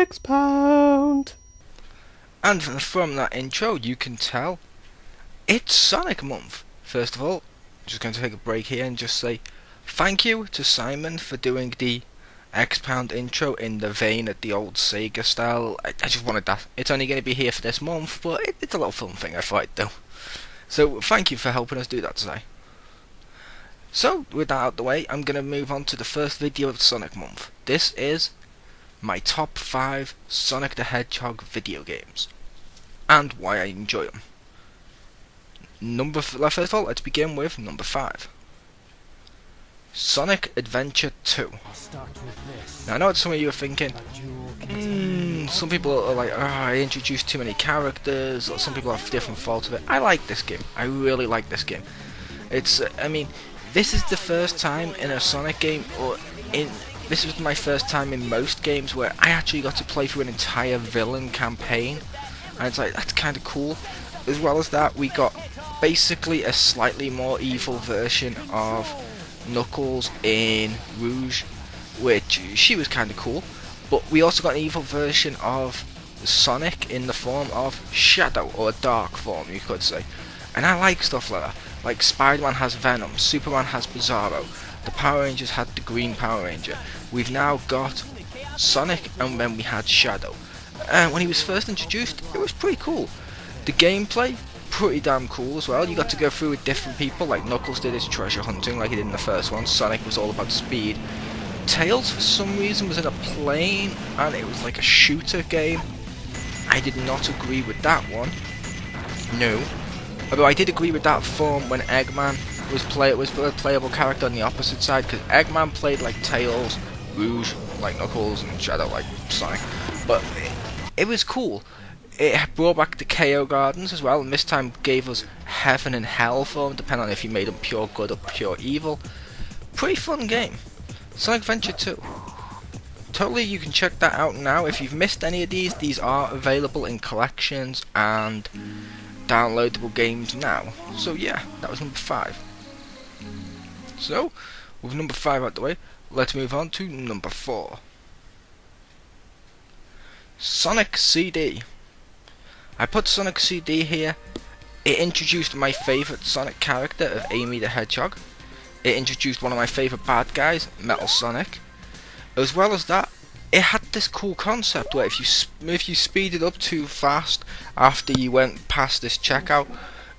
Expound. And from that intro you can tell it's Sonic Month. First of all, I'm just going to take a break here and just say thank you to Simon for doing the Expound intro in the vein of the old Sega style. I just wanted that. It's only going to be here for this month, but it's a little fun thing I thought I'd do. So thank you for helping us do that today. So with that out of the way, I'm going to move on to the first video of Sonic Month. This is my top 5 Sonic the Hedgehog video games and why I enjoy them. First of all, let's begin with number 5. Sonic Adventure 2. Now I know what some of you are thinking. Some people are like, I introduced too many characters, or some people have different faults of it. I like this game. I really like this game. It's, this is the first time in a Sonic game, this was my first time in most games where I actually got to play through an entire villain campaign, and it's like, that's kind of cool. As well as that, we got basically a slightly more evil version of Knuckles in Rouge, which she was kind of cool, but we also got an evil version of Sonic in the form of Shadow, or a dark form you could say, and I like stuff like that. Like Spider-Man has Venom, Superman has Bizarro, the Power Rangers had the Green Power Ranger, we've now got Sonic, and then we had Shadow. And when he was first introduced, it was pretty cool. The gameplay, pretty damn cool as well. You got to go through with different people, like Knuckles did his treasure hunting like he did in the first one. Sonic was all about speed. Tails for some reason was in a plane and it was like a shooter game. I did not agree with that one. No. Although I did agree with that form when Eggman was a playable character on the opposite side, because Eggman played like Tails, Rouge like Knuckles, and Shadow like Sonic. But it was cool. It brought back the KO Gardens as well, and this time gave us Heaven and Hell form, depending on if you made them pure good or pure evil. Pretty fun game. Sonic Adventure 2. Totally, you can check that out now. If you've missed any of these are available in collections and downloadable games now. So yeah, that was number 5. So, with number 5 out the way, let's move on to number 4. Sonic CD. I put Sonic CD here. It introduced my favourite Sonic character of Amy the Hedgehog. It introduced one of my favourite bad guys, Metal Sonic. As well as that, it had this cool concept where if you speeded up too fast after you went past this checkout,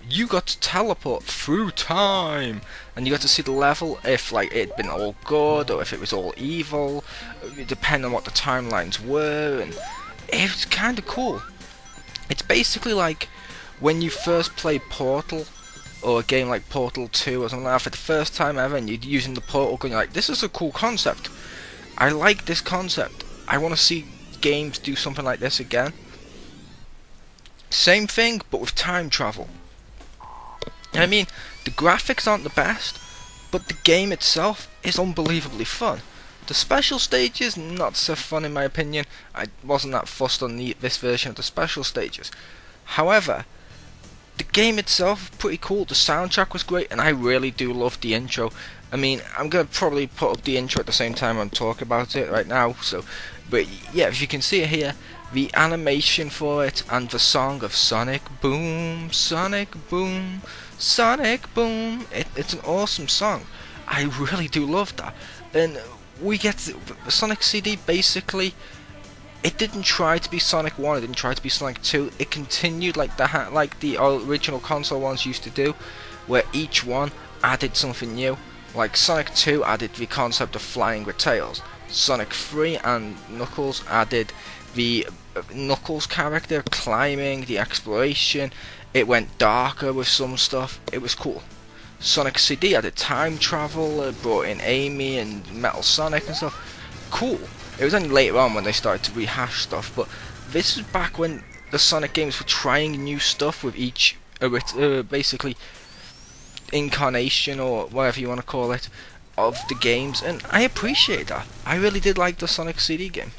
you got to teleport through time, and you got to see the level if like it had been all good or if it was all evil, depending on what the timelines were, and it was kind of cool. It's basically like when you first play Portal, or a game like Portal 2 or something like that for the first time ever, and you're using the portal gun, you're like, this is a cool concept. I like this concept. I want to see games do something like this again. Same thing, but with time travel. I mean, the graphics aren't the best, but the game itself is unbelievably fun. The special stages, not so fun in my opinion. I wasn't that fussed on this version of the special stages. However, the game itself, pretty cool. The soundtrack was great, and I really do love the intro. I mean, I'm going to probably put up the intro at the same time I'm talking about it right now. So, but yeah, if you can see it here, the animation for it and the song of Sonic Boom, Sonic Boom, Sonic Boom. It's an awesome song. I really do love that. And we get Sonic CD basically. It didn't try to be Sonic 1, it didn't try to be Sonic 2, it continued like the original console ones used to do, where each one added something new. Like Sonic 2 added the concept of flying with tails, Sonic 3 and Knuckles added the Knuckles character, climbing, the exploration, it went darker with some stuff, it was cool. Sonic CD added time travel, brought in Amy and Metal Sonic and stuff, cool. It was only later on when they started to rehash stuff, but this was back when the Sonic games were trying new stuff with each, basically, incarnation, or whatever you want to call it, of the games, and I appreciate that. I really did like the Sonic CD game.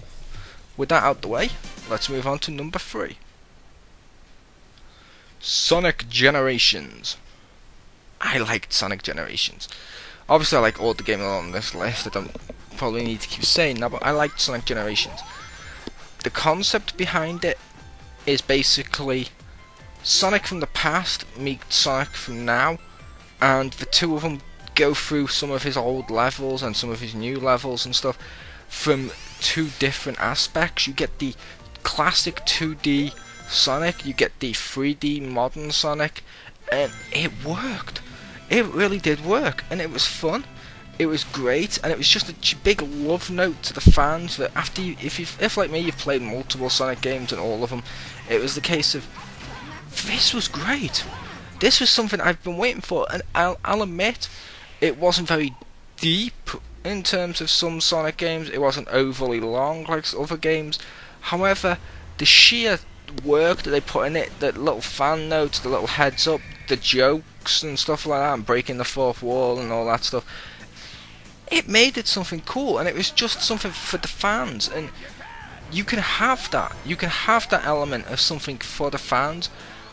With that out the way, let's move on to number 3. Sonic Generations. I liked Sonic Generations. Obviously I like all the games on this list, I don't probably need to keep saying that, but I liked Sonic Generations. the concept behind it is basically Sonic from the past meets Sonic from now, and the two of them go through some of his old levels and some of his new levels and stuff from two different aspects. You get the classic 2D Sonic, you get the 3D modern Sonic, and it worked. It really did work, and it was fun. It was great, and it was just a big love note to the fans that after you, if like me, you've played multiple Sonic games and all of them, it was the case of, this was great. This was something I've been waiting for, and I'll admit, it wasn't very deep in terms of some Sonic games. It wasn't overly long like other games. However, the sheer work that they put in it, the little fan notes, the little heads up, the jokes and stuff like that, and breaking the fourth wall and all that stuff, it made it something cool, and it was just something for the fans. And you can have that. You can have that element of something for the fans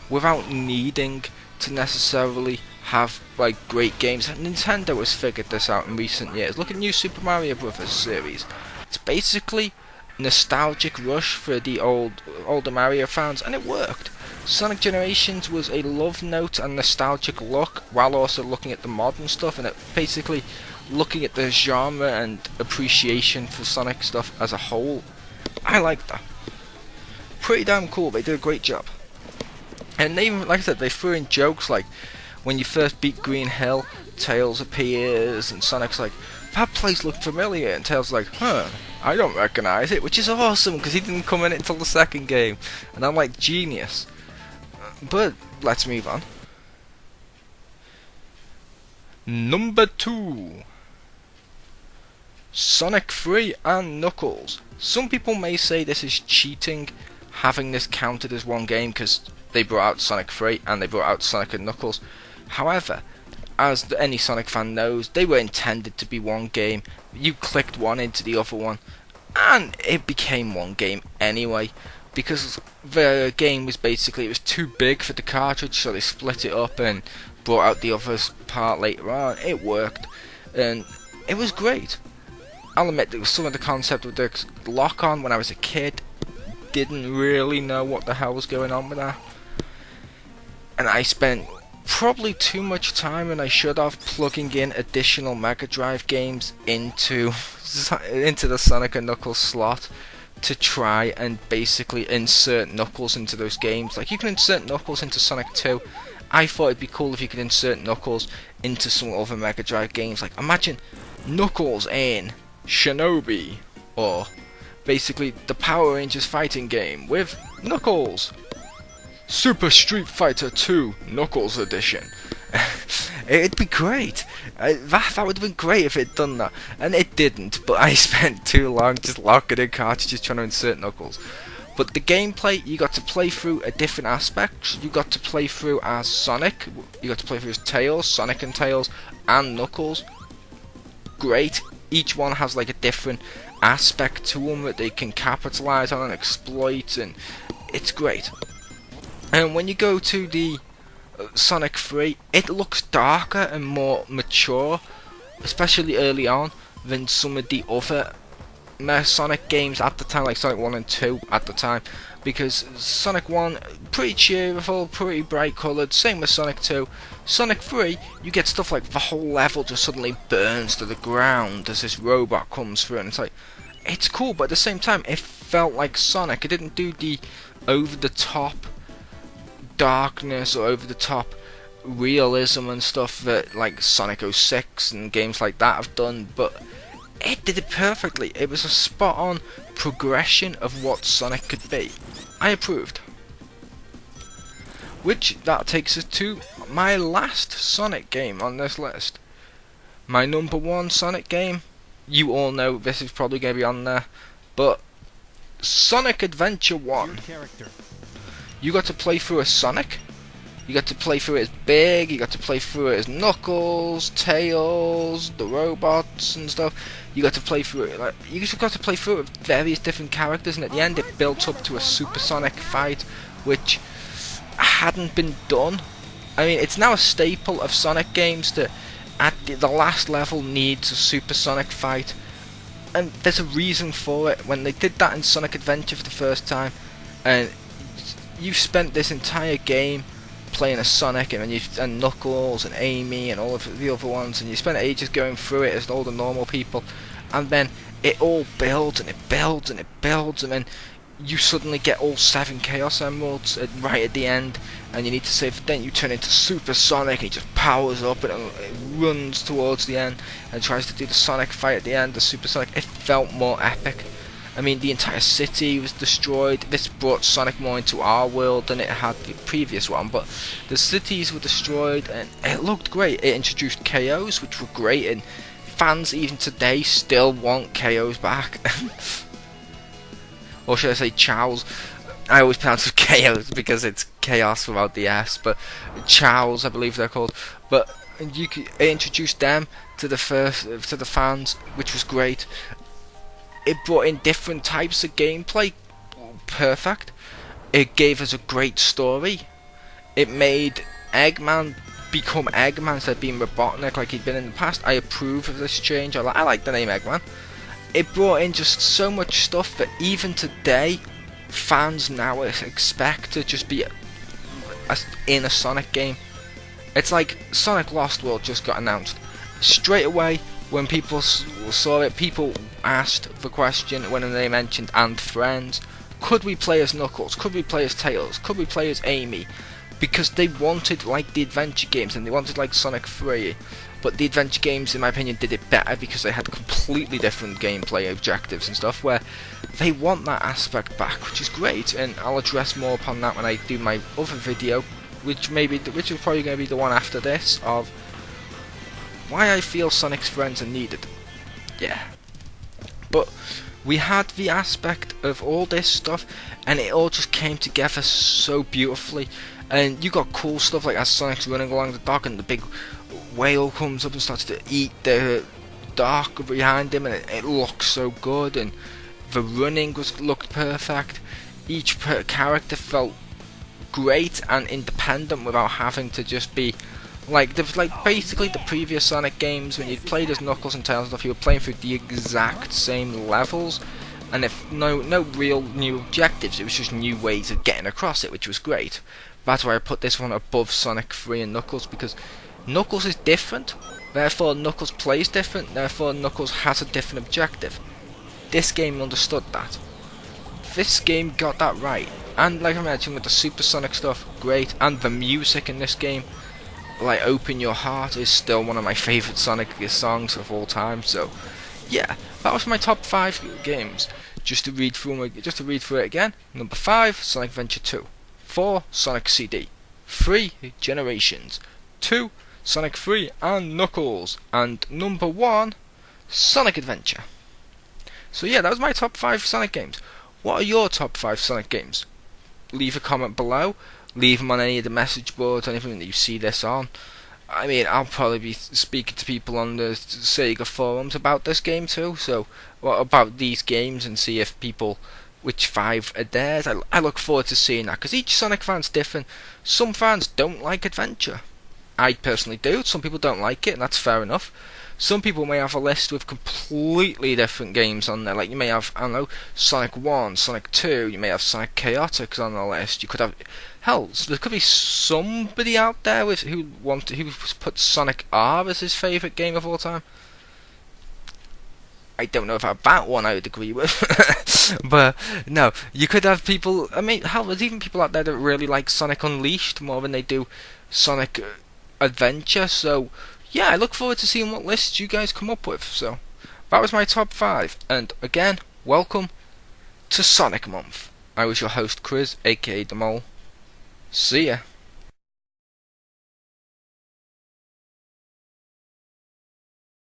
without needing to necessarily have like great games. Nintendo has figured this out in recent years. Look at New Super Mario Bros. Series. It's basically nostalgic rush for the older Mario fans, and it worked. Sonic Generations was a love note and nostalgic look, while also looking at the modern stuff, and it basically looking at the genre and appreciation for Sonic stuff as a whole. I like that. Pretty damn cool. They did a great job. And they even, like I said, they threw in jokes like when you first beat Green Hill, Tails appears, and Sonic's like, that place looked familiar, and Tails like, huh, I don't recognise it, which is awesome because he didn't come in it until the second game, and I'm like, genius. But let's move on. Number 2, Sonic 3 and Knuckles. Some people may say this is cheating, having this counted as one game, because they brought out Sonic 3 and they brought out Sonic and Knuckles. However, as any Sonic fan knows, they were intended to be one game. You clicked one into the other one, and it became one game anyway, because the game was basically, it was too big for the cartridge, so they split it up and brought out the other part later on. It worked, and it was great. I'll admit that some of the concept of the lock-on when I was a kid, didn't really know what the hell was going on with that. And I spent probably too much time, and I should have, plugging in additional Mega Drive games into the Sonic and Knuckles slot to try and basically insert Knuckles into those games. Like, you can insert Knuckles into Sonic 2. I thought it'd be cool if you could insert Knuckles into some other Mega Drive games. Like, imagine Knuckles in Shinobi, or basically the Power Rangers fighting game with Knuckles. Super Street Fighter 2 Knuckles Edition. It'd be great. That would have been great if it'd done that, and it didn't. But I spent too long just locking in cartridges trying to insert Knuckles. But the gameplay, you got to play through a different aspect. You got to play through as Sonic. You got to play through as Tails, Sonic and Tails, and Knuckles. Great. Each one has like a different aspect to them that they can capitalize on and exploit, and it's great. And when you go to the Sonic 3, it looks darker and more mature, especially early on, than some of the other Sonic games at the time, like Sonic 1 and 2 at the time, because Sonic 1, pretty cheerful, pretty bright coloured, same with Sonic 2. Sonic 3, you get stuff like the whole level just suddenly burns to the ground as this robot comes through, and it's like, it's cool, but at the same time, it felt like Sonic. It didn't do the over-the-top darkness or over-the-top realism and stuff that like Sonic 06 and games like that have done, but it did it perfectly. It was a spot-on progression of what Sonic could be. I approved. Which, that takes us to my last Sonic game on this list. My number 1 Sonic game, you all know this is probably going to be on there, but Sonic Adventure 1. You got to play through as Sonic. You got to play through it as Big. You got to play through it as Knuckles, Tails, the robots and stuff. You got to play through it like you just got to play through it with various different characters, and at the end it built up to a Super Sonic fight, which hadn't been done. I mean, it's now a staple of Sonic games that at the last level needs a Super Sonic fight. and there's a reason for it. When they did that in Sonic Adventure for the first time, and you spent this entire game playing as Sonic and Knuckles and Amy and all of the other ones, and you spent ages going through it as all the normal people, and then it all builds and it builds and it builds, and then you suddenly get all 7 Chaos Emeralds right at the end, and you need to save. Then you turn into Super Sonic, and he just powers up and it runs towards the end and tries to do the Sonic fight at the end, the Super Sonic. It felt more epic. I mean, the entire city was destroyed. This brought Sonic more into our world than it had the previous one, but the cities were destroyed and it looked great. It introduced KOs, which were great, and fans even today still want KOs back. Or should I say Chows? I always pronounce it KOs because it's chaos without the S, but Chows, I believe they're called. But it introduced them to the fans, which was great. It brought in different types of gameplay, perfect. It gave us a great story. It made Eggman become Eggman instead of being Robotnik like he'd been in the past. I approve of this change. I like the name Eggman. It brought in just so much stuff that even today, fans now expect to just be in a Sonic game. It's like Sonic Lost World just got announced. Straight away, when people saw it, people asked the question when they mentioned "and friends." Could we play as Knuckles? Could we play as Tails? Could we play as Amy? Because they wanted like the adventure games, and they wanted like Sonic 3. But the adventure games, in my opinion, did it better because they had completely different gameplay objectives and stuff, where they want that aspect back, which is great. And I'll address more upon that when I do my other video, which is probably going to be the one after this, of why I feel Sonic's friends are needed. Yeah. But we had the aspect of all this stuff, and it all just came together so beautifully. And you got cool stuff like as Sonic's running along the dock, and the big whale comes up and starts to eat the dock behind him, and it looks so good. And the running looked perfect. Each character felt great and independent without having to just be like basically the previous Sonic games. When you played as Knuckles and Tails and stuff, you were playing through the exact same levels, and if no real new objectives, it was just new ways of getting across it, which was great. That's why I put this one above Sonic 3 and Knuckles, because Knuckles is different, therefore Knuckles plays different, therefore Knuckles has a different objective. This game understood that. This game got that right. And like I mentioned with the Super Sonic stuff, great. And the music in this game, like Open Your Heart, is still one of my favourite Sonic songs of all time. So yeah, that was my top 5 games. Just to read through it again. Number 5, Sonic Adventure 2. 4, Sonic CD. 3, Generations. 2, Sonic 3 and Knuckles. And number 1, Sonic Adventure. So yeah, that was my top 5 Sonic games. What are your top 5 Sonic games? Leave a comment below. Leave them on any of the message boards, anything that you see this on. I mean, I'll probably be speaking to people on the Sega forums about this game too. So, what about these games, and see if people, which 5 are theirs. I look forward to seeing that, because each Sonic fan's different. Some fans don't like Adventure. I personally do. Some people don't like it, and that's fair enough. Some people may have a list with completely different games on there. Like you may have, I don't know, Sonic 1, Sonic 2, you may have Sonic Chaotix on the list. You could have, hell, there could be somebody out there who put Sonic R as his favourite game of all time. I don't know if that one I would agree with. But no, you could have people, I mean, hell, there's even people out there that really like Sonic Unleashed more than they do Sonic Adventure. So yeah, I look forward to seeing what lists you guys come up with. So that was my top 5, and again, welcome to Sonic Month. I was your host Chriz, aka The Mole. See ya.